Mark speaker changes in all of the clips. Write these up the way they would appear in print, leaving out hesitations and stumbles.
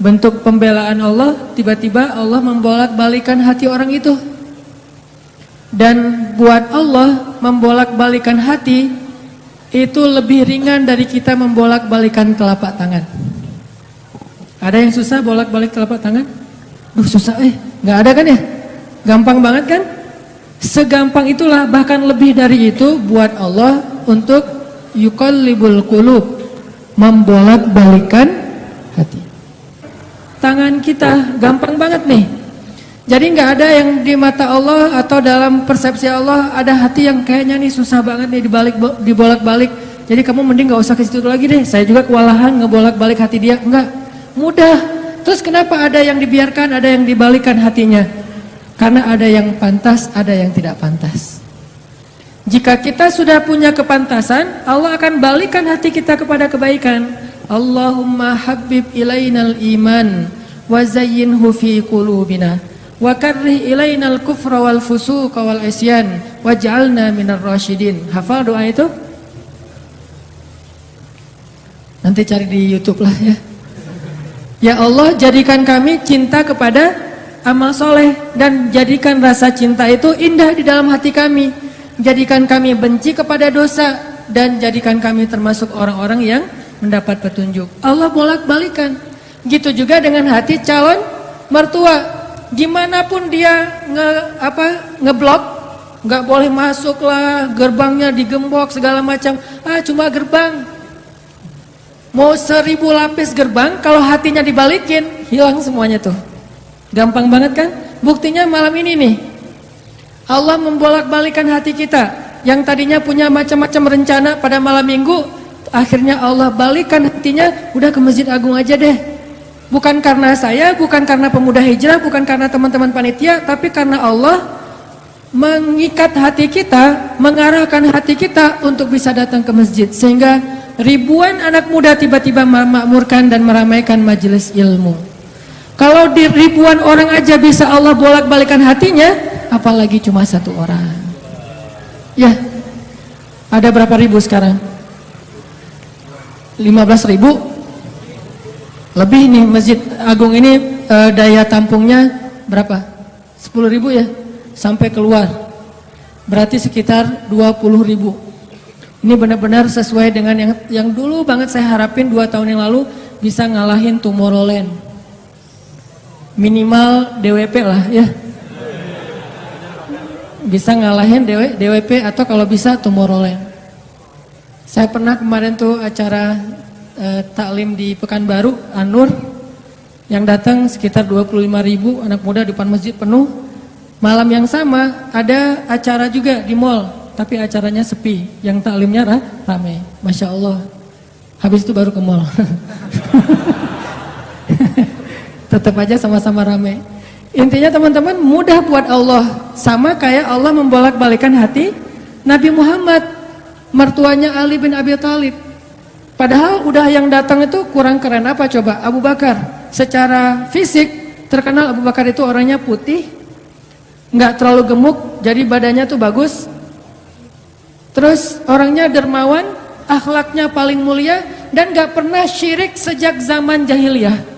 Speaker 1: bentuk pembelaan Allah, tiba-tiba Allah membolak-balikan hati orang itu. Dan buat Allah membolak-balikan hati itu lebih ringan dari kita membolak-balikan telapak tangan. Ada yang susah bolak-balik telapak tangan? Susah nggak ada kan ya? Gampang banget kan? Segampang itulah, bahkan lebih dari itu buat Allah untuk yuqallibul qulub, membolak-balikan hati. Tangan kita gampang banget nih. Jadi nggak ada yang di mata Allah atau dalam persepsi Allah ada hati yang kayaknya nih susah banget nih dibolak-balik. Jadi kamu mending nggak usah ke situ lagi deh. Saya juga kewalahan ngebolak-balik hati dia. Enggak, mudah. Terus kenapa ada yang dibiarkan, ada yang dibalikan hatinya? Karena ada yang pantas, ada yang tidak pantas. Jika kita sudah punya kepantasan, Allah akan balikan hati kita kepada kebaikan. Allahumma habbib ilainal iman wa zayyinhu fi qulubina wa karrih ilainal kufra wal fusuqa wal isyan waj'alna minar rasyidin. Hafal doa itu? Nanti cari di YouTube lah ya. Ya Allah, jadikan kami cinta kepada amal soleh dan jadikan rasa cinta itu indah di dalam hati kami. Jadikan kami benci kepada dosa dan jadikan kami termasuk orang-orang yang mendapat petunjuk. Allah bolak-balikan. Gitu juga dengan hati calon mertua. Gimana pun dia ngeblok, nggak boleh masuk lah, gerbangnya digembok segala macam. Cuma gerbang. Mau 1000 lapis gerbang, kalau hatinya dibalikin, hilang semuanya tuh. Gampang banget kan? Buktinya malam ini nih. Allah membolak-balikan hati kita. Yang tadinya punya macam-macam rencana pada malam minggu, akhirnya Allah balikan hatinya, udah ke Masjid Agung aja deh. Bukan karena saya, bukan karena pemuda hijrah, bukan karena teman-teman panitia, tapi karena Allah mengikat hati kita, mengarahkan hati kita untuk bisa datang ke masjid. Sehingga ribuan anak muda tiba-tiba memakmurkan dan meramaikan majelis ilmu. Kalau di ribuan orang aja bisa Allah bolak-balikan hatinya, apalagi cuma satu orang. Ya, ada berapa ribu sekarang? 15.000? Lebih nih Masjid Agung ini daya tampungnya berapa? 10.000 ya? Sampai keluar. Berarti sekitar 20.000. Ini benar-benar sesuai dengan yang dulu banget saya harapin 2 tahun yang lalu bisa ngalahin Tomorrowland. Minimal DWP lah ya. Bisa ngalahin DWP atau kalau bisa Tomorrowland. Saya pernah kemarin tuh acara taklim di Pekanbaru, An-Nur, yang datang sekitar 25.000 anak muda depan masjid penuh. Malam yang sama ada acara juga di mall, tapi acaranya sepi, yang taklimnya ramai. Masya Allah. Habis itu baru ke mall. Tetap aja sama-sama ramai. Intinya teman-teman, mudah buat Allah. Sama kayak Allah membolak-balikan hati Nabi Muhammad, mertuanya Ali bin Abi Thalib. Padahal udah yang datang itu kurang keren apa coba? Abu Bakar. Secara fisik terkenal Abu Bakar itu orangnya putih, nggak terlalu gemuk, jadi badannya tuh bagus. Terus orangnya dermawan, akhlaknya paling mulia dan nggak pernah syirik sejak zaman jahiliyah.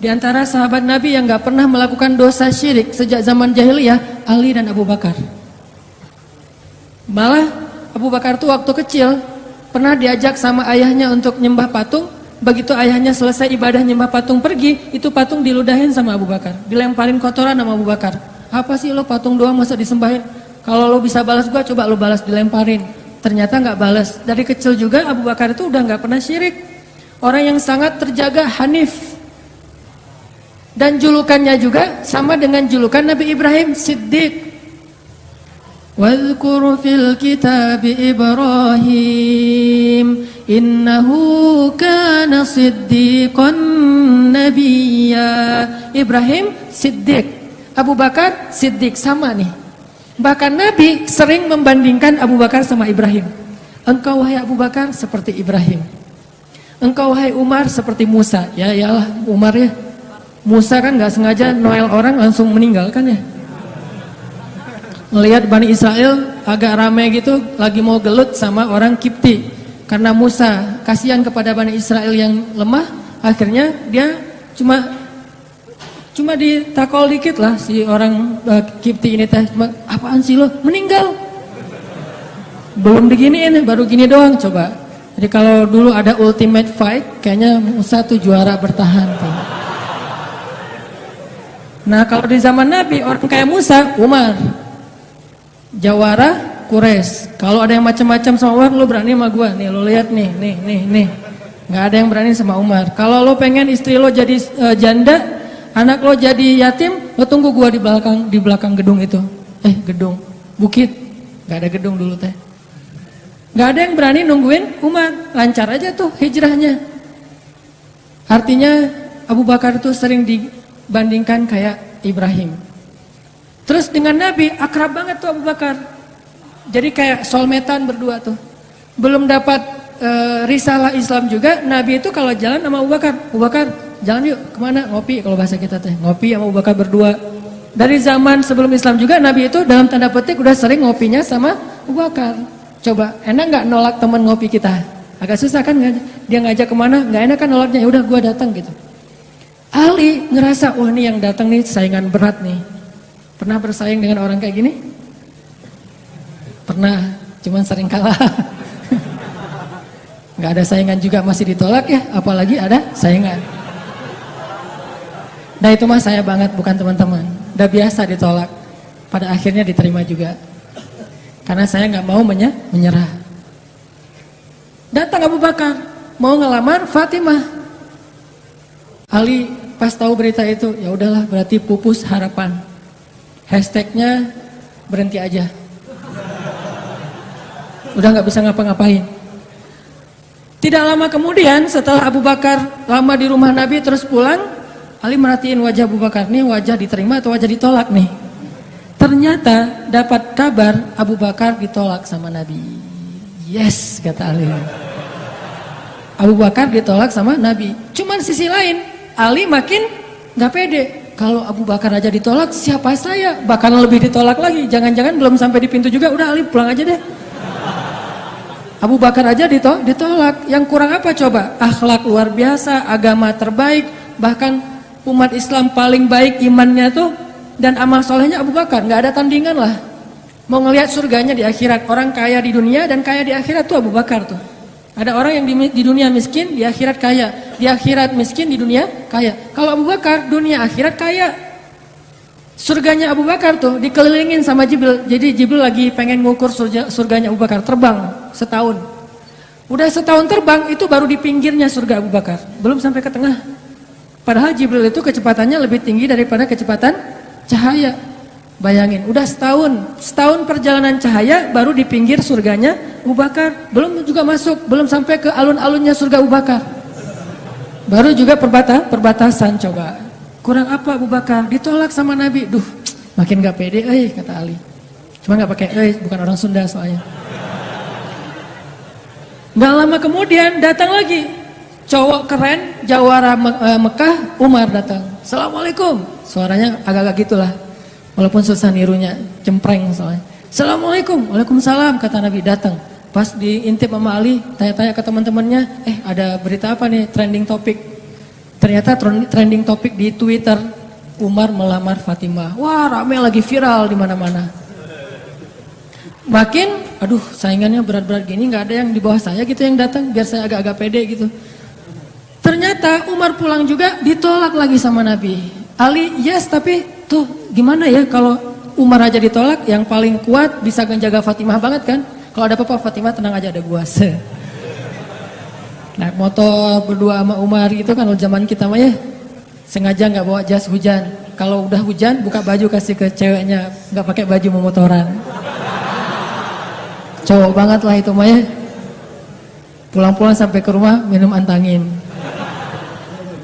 Speaker 1: Di antara sahabat Nabi yang nggak pernah melakukan dosa syirik sejak zaman jahiliyah, Ali dan Abu Bakar. Malah Abu Bakar tuh waktu kecil pernah diajak sama ayahnya untuk nyembah patung. Begitu ayahnya selesai ibadah nyembah patung pergi, itu patung diludahin sama Abu Bakar, dilemparin kotoran sama Abu Bakar. Apa sih lo patung doang masa disembahin? Kalau lo bisa balas gua, coba lo balas, dilemparin. Ternyata nggak balas. Dari kecil juga Abu Bakar itu udah nggak pernah syirik. Orang yang sangat terjaga, hanif. Dan julukannya juga sama dengan julukan Nabi Ibrahim, Siddiq. Wadhkur fil kitab Ibrahim innahu kana siddiqan nabiyya. Ibrahim Siddiq, Abu Bakar Siddiq, sama nih. Bahkan Nabi sering membandingkan Abu Bakar sama Ibrahim. Engkau wahai Abu Bakar seperti Ibrahim, engkau wahai Umar seperti Musa. Ya iyalah Umar ya. Musa kan gak sengaja Noel orang langsung meninggal kan ya. Melihat Bani Israel agak ramai gitu, lagi mau gelut sama orang Kipti. Karena Musa kasihan kepada Bani Israel yang lemah, Akhirnya dia cuma ditakol dikit lah si orang Kipti ini teh. Apaan sih lo? Meninggal. Belum diginiin, baru gini doang coba. Jadi kalau dulu ada ultimate fight, kayaknya Musa tuh juara bertahan tuh. Nah kalau di zaman Nabi, orang kayak Musa, Umar. Jawara, Quraisy. Kalau ada yang macam-macam sama Umar, lo berani sama gua. Nih lo lihat nih. Nggak ada yang berani sama Umar. Kalau lo pengen istri lo jadi janda, anak lo jadi yatim, lo tunggu gua di belakang gedung itu. Gedung, bukit. Nggak ada gedung dulu teh. Nggak ada yang berani nungguin Umar. Lancar aja tuh hijrahnya. Artinya Abu Bakar tuh sering dibandingkan kayak Ibrahim. Terus dengan Nabi akrab banget tuh Abu Bakar. Jadi kayak soulmate-an berdua tuh. Belum dapat risalah Islam juga, Nabi itu kalau jalan sama Abu Bakar, jalan yuk kemana? Ngopi, kalau bahasa kita teh ngopi sama Abu Bakar berdua. Dari zaman sebelum Islam juga Nabi itu dalam tanda petik udah sering ngopinya sama Abu Bakar. Coba enak nggak nolak teman ngopi kita? Agak susah kan? Dia ngajak kemana? Nggak enak kan nolaknya? Ya udah gua datang gitu. Ali ngerasa wah nih yang datang nih saingan berat nih. Pernah bersaing dengan orang kayak gini? Pernah, cuman sering kalah. Nggak ada saingan juga masih ditolak ya, apalagi ada saingan. Nah itu mah saya banget, bukan teman-teman. Udah biasa ditolak, pada akhirnya diterima juga. Karena saya nggak mau menyerah. Datang Abu Bakar, mau ngelamar Fatimah. Ali pas tahu berita itu, ya udahlah berarti pupus harapan. Hashtagnya berhenti aja. Udah nggak bisa ngapa-ngapain. Tidak lama kemudian setelah Abu Bakar lama di rumah Nabi terus pulang, Ali merhatiin wajah Abu Bakar nih, wajah diterima atau wajah ditolak nih. Ternyata dapat kabar Abu Bakar ditolak sama Nabi. Yes, kata Ali. Abu Bakar ditolak sama Nabi. Cuman sisi lain, Ali makin nggak pede. Kalau Abu Bakar aja ditolak, siapa saya? Bahkan lebih ditolak lagi. Jangan-jangan belum sampai di pintu juga, udah Ali pulang aja deh. Abu Bakar aja ditolak. Yang kurang apa coba? Akhlak luar biasa, agama terbaik, bahkan umat Islam paling baik imannya tuh dan amal solehnya Abu Bakar. Nggak ada tandingan lah. Mau ngelihat surganya di akhirat. Orang kaya di dunia dan kaya di akhirat tuh Abu Bakar tuh. Ada orang yang di dunia miskin, di akhirat kaya. Di akhirat miskin, di dunia kaya. Kalau Abu Bakar, dunia akhirat kaya. Surganya Abu Bakar tuh dikelilingin sama Jibril. Jadi Jibril lagi pengen ngukur surganya Abu Bakar. Terbang setahun. Udah setahun terbang, itu baru di pinggirnya surga Abu Bakar. Belum sampai ke tengah. Padahal Jibril itu kecepatannya lebih tinggi daripada kecepatan cahaya. Bayangin, udah setahun perjalanan cahaya baru di pinggir surganya Abu Bakar. Belum juga masuk, belum sampai ke alun-alunnya surga Abu Bakar. Baru juga perbatasan coba. Kurang apa Abu Bakar? Ditolak sama Nabi. Duh, makin gak pede, kata Ali. Cuma gak pakai, bukan orang Sunda soalnya. Gak lama kemudian datang lagi. Cowok keren, jawara Mekah, Umar datang. Assalamualaikum. Suaranya agak-agak gitulah. Walaupun susah nirunya, cempreng soalnya. Assalamualaikum, waalaikumsalam, kata Nabi datang. Pas diintip sama Ali, tanya-tanya ke teman-temannya, ada berita apa nih, trending topik. Ternyata trending topik di Twitter, Umar melamar Fatimah. Wah, rame lagi viral di mana-mana. Makin, aduh saingannya berat-berat gini, nggak ada yang di bawah saya gitu yang datang, biar saya agak-agak pede gitu. Ternyata Umar pulang juga ditolak lagi sama Nabi. Ali, yes, tapi tuh gimana ya kalau Umar aja ditolak, yang paling kuat bisa menjaga Fatimah banget kan? Kalau ada apa-apa Fatimah tenang aja, ada gua. Naik motor berdua sama Umar gitu kan, zaman kita mah ya. Sengaja nggak bawa jas hujan. Kalau udah hujan buka baju kasih ke ceweknya, nggak pakai baju mau motoran. Cowok banget lah itu mah ya. Pulang-pulang sampai ke rumah minum antangin.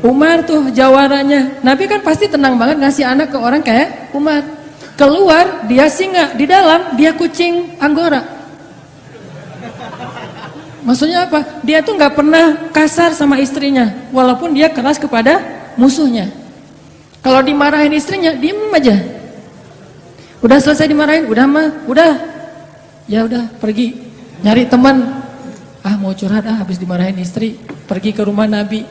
Speaker 1: Umar tuh jawarannya. Nabi kan pasti tenang banget ngasih anak ke orang kayak Umar. Keluar dia singa, di dalam dia kucing Anggora. Maksudnya apa? Dia tuh nggak pernah kasar sama istrinya, walaupun dia keras kepada musuhnya. Kalau dimarahin istrinya, diem aja. Udah selesai dimarahin, udah. Ya udah pergi nyari teman. Mau curhat habis dimarahin istri, pergi ke rumah Nabi.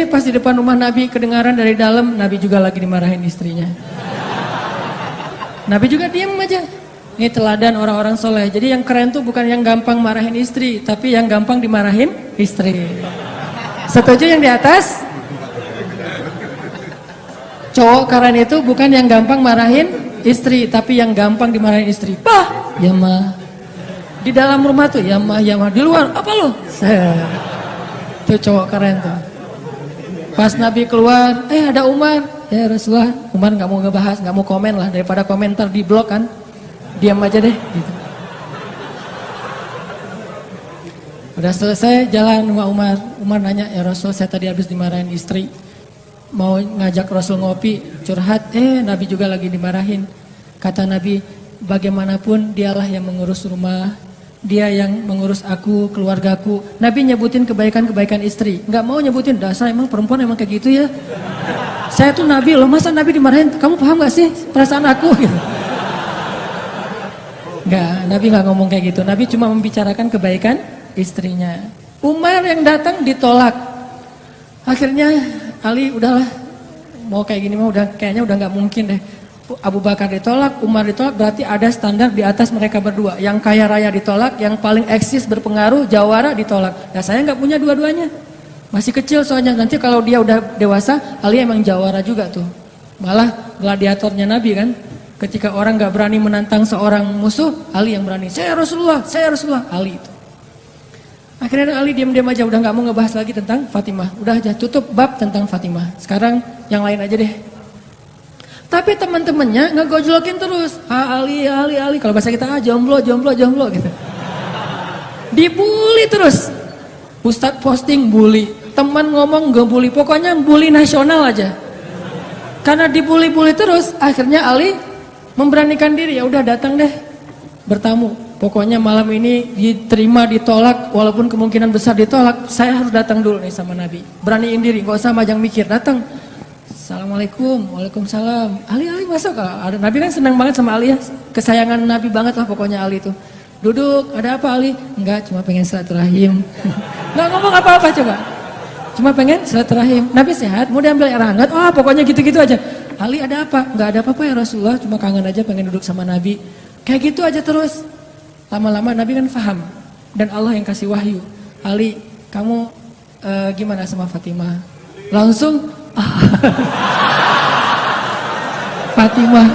Speaker 1: Pas di depan rumah Nabi kedengaran dari dalam, Nabi juga lagi dimarahin istrinya. Nabi juga diam aja. Ini teladan orang-orang soleh. Jadi yang keren tuh bukan yang gampang marahin istri, tapi yang gampang dimarahin istri. Setuju yang di atas? Cowok keren itu bukan yang gampang marahin istri, tapi yang gampang dimarahin istri. Bah, ya mah. Di dalam rumah tuh, ya mah, ya mah. Di luar, apa lo? Itu cowok keren tuh. Pas Nabi keluar, ada Umar. Ya Rasulullah, Umar gak mau ngebahas, gak mau komen lah. Daripada komentar di blog kan. Diam aja deh. Gitu. Udah selesai jalan sama Umar. Umar nanya, ya Rasul, saya tadi habis dimarahin istri. Mau ngajak Rasul ngopi, curhat, Nabi juga lagi dimarahin. Kata Nabi, bagaimanapun dialah yang mengurus rumah, dia yang mengurus aku, keluargaku. Nabi nyebutin kebaikan-kebaikan istri, nggak mau nyebutin dasar emang perempuan emang kayak gitu ya. Saya tuh Nabi loh, masa Nabi dimarahin? Kamu paham gak sih perasaan aku? Nggak, Nabi nggak ngomong kayak gitu. Nabi cuma membicarakan kebaikan istrinya. Umar yang datang ditolak. Akhirnya Ali udahlah, mau kayak gini mah kayaknya udah nggak mungkin deh. Abu Bakar ditolak, Umar ditolak, berarti ada standar di atas mereka berdua. Yang kaya raya ditolak, yang paling eksis berpengaruh, jawara ditolak. Nah saya nggak punya dua-duanya, masih kecil soalnya. Nanti kalau dia udah dewasa, Ali emang jawara juga tuh. Malah gladiatornya Nabi kan, ketika orang nggak berani menantang seorang musuh, Ali yang berani. Saya Rasulullah, Ali itu. Akhirnya Ali diam-diam aja, udah gak mau ngebahas lagi tentang Fatimah. Udah aja tutup bab tentang Fatimah. Sekarang yang lain aja deh. Tapi teman-temannya ngegojlokin terus. Ali. Kalau bahasa kita jomblo gitu. Dibully terus. Ustadz posting bully, teman ngomong gak bully, pokoknya bully nasional aja. Karena dibully-bully terus, akhirnya Ali memberanikan diri, ya udah datang deh bertamu. Pokoknya malam ini diterima, ditolak, walaupun kemungkinan besar ditolak, saya harus datang dulu nih sama Nabi. Beraniin diri, gak usah majang mikir, datang. Assalamualaikum, waalaikumsalam. Ali masuk. Nabi kan senang banget sama Ali ya, kesayangan Nabi banget lah pokoknya Ali itu. Duduk, ada apa Ali? Enggak, cuma pengen silaturahim. Nggak ngomong apa-apa coba. Cuma pengen silaturahim. Nabi sehat, mau diambil air hangat? Oh pokoknya gitu-gitu aja. Ali ada apa? Enggak ada apa-apa ya Rasulullah, cuma kangen aja pengen duduk sama Nabi. Kayak gitu aja terus. Lama-lama Nabi kan paham dan Allah yang kasih wahyu. Ali, kamu gimana sama Fatimah? Langsung Fatimah.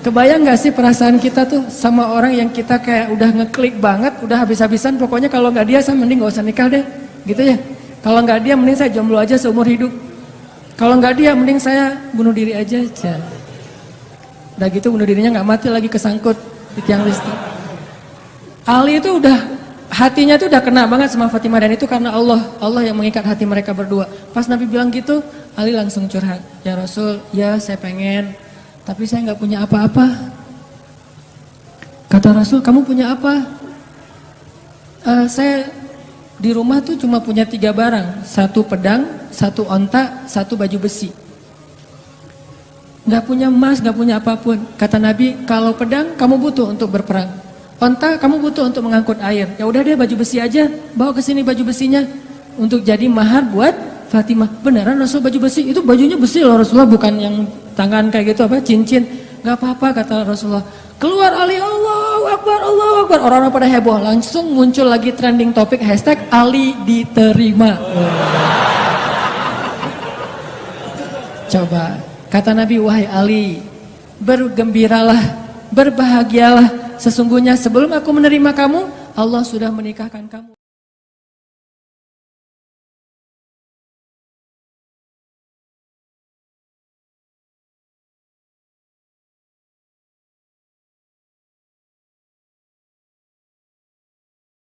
Speaker 1: Kebayang gak sih perasaan kita tuh sama orang yang kita kayak udah ngeklik banget, udah habis-habisan, pokoknya kalau gak dia saya mending gak usah nikah deh, gitu ya. Kalau gak dia mending saya jomblo aja seumur hidup. Kalau gak dia mending saya bunuh diri aja. Udah gitu bunuh dirinya gak mati lagi, kesangkut di tiang listrik. Ali itu udah, hatinya tuh udah kena banget sama Fatimah, dan itu karena Allah yang mengikat hati mereka berdua. Pas Nabi bilang gitu, Ali langsung curhat, ya Rasul, ya saya pengen, tapi saya nggak punya apa-apa. Kata Rasul, kamu punya apa? Saya di rumah tuh cuma punya 3 barang, 1 pedang, 1 onta, 1 baju besi. Gak punya emas, gak punya apapun. Kata Nabi, kalau pedang kamu butuh untuk berperang, onta kamu butuh untuk mengangkut air. Ya udah deh baju besi aja, bawa ke sini baju besinya untuk jadi mahar buat Fatimah. Beneran Rasul baju besi? Itu bajunya besi loh Rasulullah, bukan yang tangan kayak gitu apa cincin. Gak apa-apa kata Rasulullah. Keluar Ali, Allahu Akbar, Allahu Akbar. Orang-orang pada heboh, langsung muncul lagi trending topik hashtag Ali diterima. Coba. Kata Nabi, wahai Ali, bergembiralah, berbahagialah. Sesungguhnya sebelum aku menerima kamu, Allah sudah menikahkan kamu.